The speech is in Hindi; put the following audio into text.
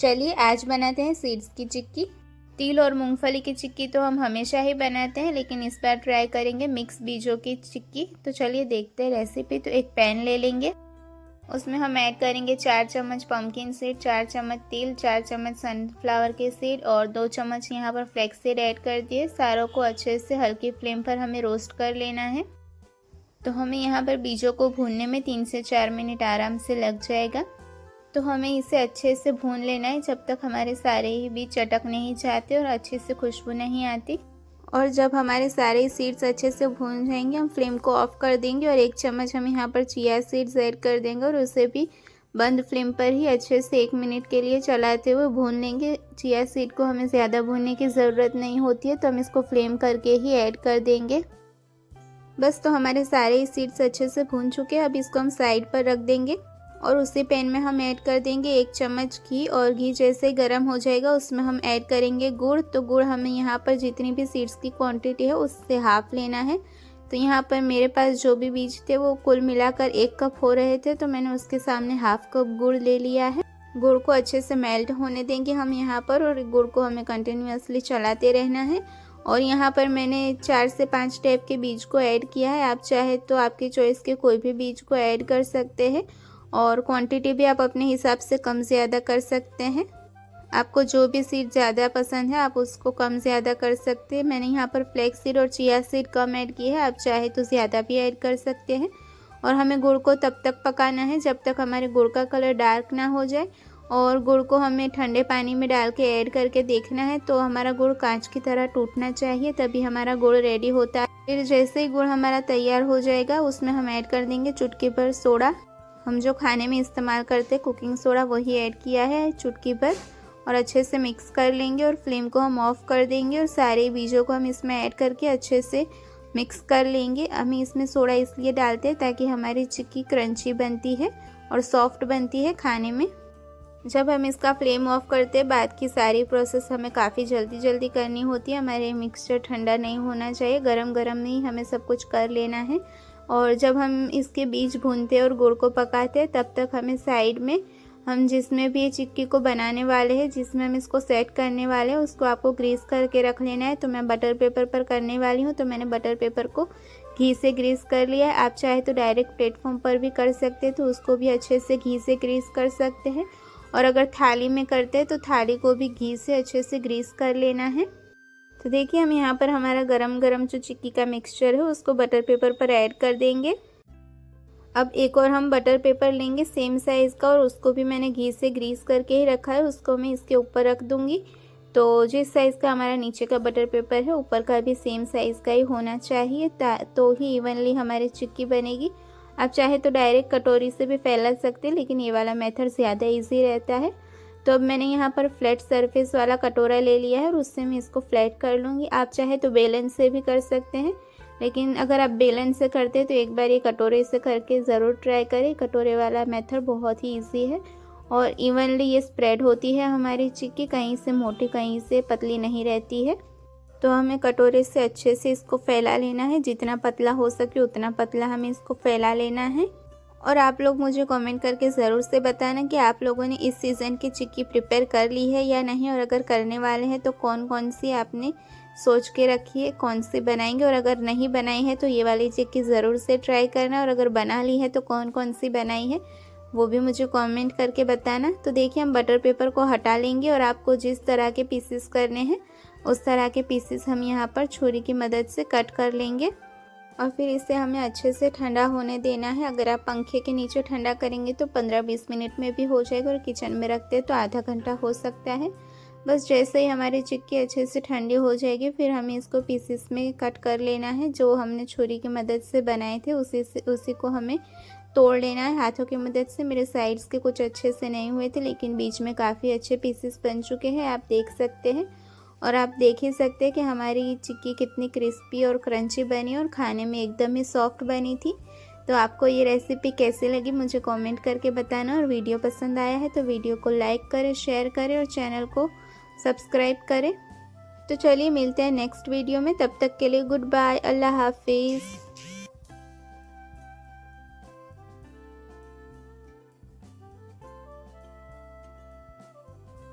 चलिए आज बनाते हैं सीड्स की चिक्की। तिल और मूंगफली की चिक्की तो हम हमेशा ही बनाते हैं, लेकिन इस बार ट्राई करेंगे मिक्स बीजों की चिक्की। तो चलिए देखते हैं रेसिपी। तो एक पैन ले लेंगे, उसमें हम ऐड करेंगे 4 चम्मच पम्पकिन सीड, 4 चम्मच तिल, 4 चम्मच सनफ्लावर के सीड और 2 चम्मच यहाँ पर फ्लैक्स सीड ऐड कर दिए। सारों को अच्छे से हल्की फ्लेम पर हमें रोस्ट कर लेना है। तो हमें यहाँ पर बीजों को भूनने में 3 से 4 मिनट आराम से लग जाएगा। तो हमें इसे अच्छे से भून लेना है जब तक हमारे सारे ही बीज चटक नहीं जाते और अच्छे से खुशबू नहीं आती। और जब हमारे सारे सीड्स अच्छे से भून जाएंगे, हम फ्लेम को ऑफ कर देंगे और 1 चम्मच हम यहाँ पर चिया सीड्स ऐड कर देंगे और उसे भी बंद फ्लेम पर ही अच्छे से 1 मिनट के लिए चलाते हुए भून लेंगे। चिया सीड को हमें ज़्यादा भूनने की ज़रूरत नहीं होती है, तो हम इसको फ्लेम करके ही ऐड कर देंगे। बस, तो हमारे सारे सीड्स अच्छे से भून चुके हैं। अब इसको हम साइड पर रख देंगे और उसी पैन में हम ऐड कर देंगे 1 चम्मच घी। और घी जैसे ही गर्म हो जाएगा उसमें हम ऐड करेंगे गुड़। तो गुड़ हमें यहाँ पर जितनी भी सीड्स की क्वांटिटी है उससे हाफ लेना है। तो यहाँ पर मेरे पास जो भी बीज थे वो कुल मिलाकर 1 कप हो रहे थे, तो मैंने उसके सामने हाफ कप गुड़ ले लिया है। गुड़ को अच्छे से मेल्ट होने देंगे हम यहाँ पर, और गुड़ को हमें कंटिन्यूअसली चलाते रहना है। और यहाँ पर मैंने 4 से 5 टाइप के बीज को ऐड किया है। आप चाहे तो आपकी चॉइस के कोई भी बीज को ऐड कर सकते हैं, और क्वांटिटी भी आप अपने हिसाब से कम ज़्यादा कर सकते हैं। आपको जो भी सीड ज़्यादा पसंद है आप उसको कम ज़्यादा कर सकते हैं। मैंने यहाँ पर फ्लैक्स सीड और चिया सीड कम ऐड की है, आप चाहे तो ज़्यादा भी ऐड कर सकते हैं। और हमें गुड़ को तब तक पकाना है जब तक हमारे गुड़ का कलर डार्क ना हो जाए। और गुड़ को हमें ठंडे पानी में डाल के ऐड करके देखना है, तो हमारा गुड़ कांच की तरह टूटना चाहिए, तभी हमारा गुड़ रेडी होता है। फिर जैसे ही गुड़ हमारा तैयार हो जाएगा उसमें हम ऐड कर देंगे चुटकी भर सोडा। हम जो खाने में इस्तेमाल करते हैं कुकिंग सोडा, वही ऐड किया है चुटकी भर, और अच्छे से मिक्स कर लेंगे। और फ्लेम को हम ऑफ कर देंगे और सारे बीजों को हम इसमें ऐड करके अच्छे से मिक्स कर लेंगे। हम इसमें सोडा इसलिए डालते हैं ताकि हमारी चिक्की क्रंची बनती है और सॉफ्ट बनती है खाने में। जब हम इसका फ्लेम ऑफ करते हैं, बाद की सारी प्रोसेस हमें काफ़ी जल्दी करनी होती है। हमारे मिक्सचर ठंडा नहीं होना चाहिए, गरम गरम नहीं हमें सब कुछ कर लेना है। और जब हम इसके बीज भूनते हैं और गुड़ को पकाते हैं, तब तक हमें साइड में हम जिसमें भी ये चिक्की को बनाने वाले हैं, जिसमें हम इसको सेट करने वाले हैं, उसको आपको ग्रीस करके रख लेना है। तो मैं बटर पेपर पर करने वाली हूँ, तो मैंने बटर पेपर को घी से ग्रीस कर लिया है। आप चाहे तो डायरेक्ट प्लेटफॉर्म पर भी कर सकते हैं, तो उसको भी अच्छे से घी से ग्रीस कर सकते हैं। और अगर थाली में करते हैं तो थाली को भी घी से अच्छे से ग्रीस कर लेना है। तो देखिए, हम यहाँ पर हमारा गरम गरम जो चिक्की का मिक्सचर है उसको बटर पेपर पर ऐड कर देंगे। अब एक और हम बटर पेपर लेंगे सेम साइज़ का, और उसको भी मैंने घी से ग्रीस करके ही रखा है, उसको मैं इसके ऊपर रख दूँगी। तो जिस साइज़ का हमारा नीचे का बटर पेपर है, ऊपर का भी सेम साइज़ का ही होना चाहिए, तो ही इवनली हमारी चिक्की बनेगी। आप चाहे तो डायरेक्ट कटोरी से भी फैला सकते हैं, लेकिन ये वाला मेथड ज़्यादा ईजी रहता है। तो अब मैंने यहाँ पर फ्लैट सरफेस वाला कटोरा ले लिया है और उससे मैं इसको फ्लैट कर लूँगी। आप चाहे तो बेलन से भी कर सकते हैं, लेकिन अगर आप बेलन से करते हैं तो एक बार ये कटोरे से करके ज़रूर ट्राई करें। कटोरे वाला मेथड बहुत ही ईजी है और इवनली ये स्प्रेड होती है हमारी चिक्की, कहीं से मोटी कहीं से पतली नहीं रहती है। तो हमें कटोरे से अच्छे से इसको फैला लेना है, जितना पतला हो सके उतना पतला हमें इसको फैला लेना है। और आप लोग मुझे कमेंट करके ज़रूर से बताना कि आप लोगों ने इस सीज़न की चिक्की प्रिपेयर कर ली है या नहीं, और अगर करने वाले हैं तो कौन कौन सी आपने सोच के रखी है, कौन सी बनाएंगे। और अगर नहीं बनाई है तो ये वाली चिक्की ज़रूर से ट्राई करना, और अगर बना ली है तो कौन कौन सी बनाई है वो भी मुझे कमेंट करके बताना। तो देखिए, हम बटर पेपर को हटा लेंगे और आपको जिस तरह के पीसेस करने हैं उस तरह के पीसेस हम यहाँ पर छुरी की मदद से कट कर लेंगे। और फिर इसे हमें अच्छे से ठंडा होने देना है। अगर आप पंखे के नीचे ठंडा करेंगे तो 15-20 मिनट में भी हो जाएगा, और किचन में रखते हैं तो आधा घंटा हो सकता है। बस जैसे ही हमारी चिक्की अच्छे से ठंडी हो जाएगी, फिर हमें इसको पीसेस में कट कर लेना है। जो हमने छुरी की मदद से बनाए थे उसी को हमें तोड़ लेना है हाथों की मदद से। मेरे साइड्स के कुछ अच्छे से नहीं हुए थे, लेकिन बीच में काफ़ी अच्छे पीसेस बन चुके हैं, आप देख सकते हैं। और आप देख ही सकते हैं कि हमारी चिक्की कितनी क्रिस्पी और क्रंची बनी और खाने में एकदम ही सॉफ्ट बनी थी। तो आपको ये रेसिपी कैसी लगी मुझे कमेंट करके बताना, और वीडियो पसंद आया है तो वीडियो को लाइक करें, शेयर करें और चैनल को सब्सक्राइब करें। तो चलिए मिलते हैं नेक्स्ट वीडियो में, तब तक के लिए गुड बाय, अल्लाह हाफिज़।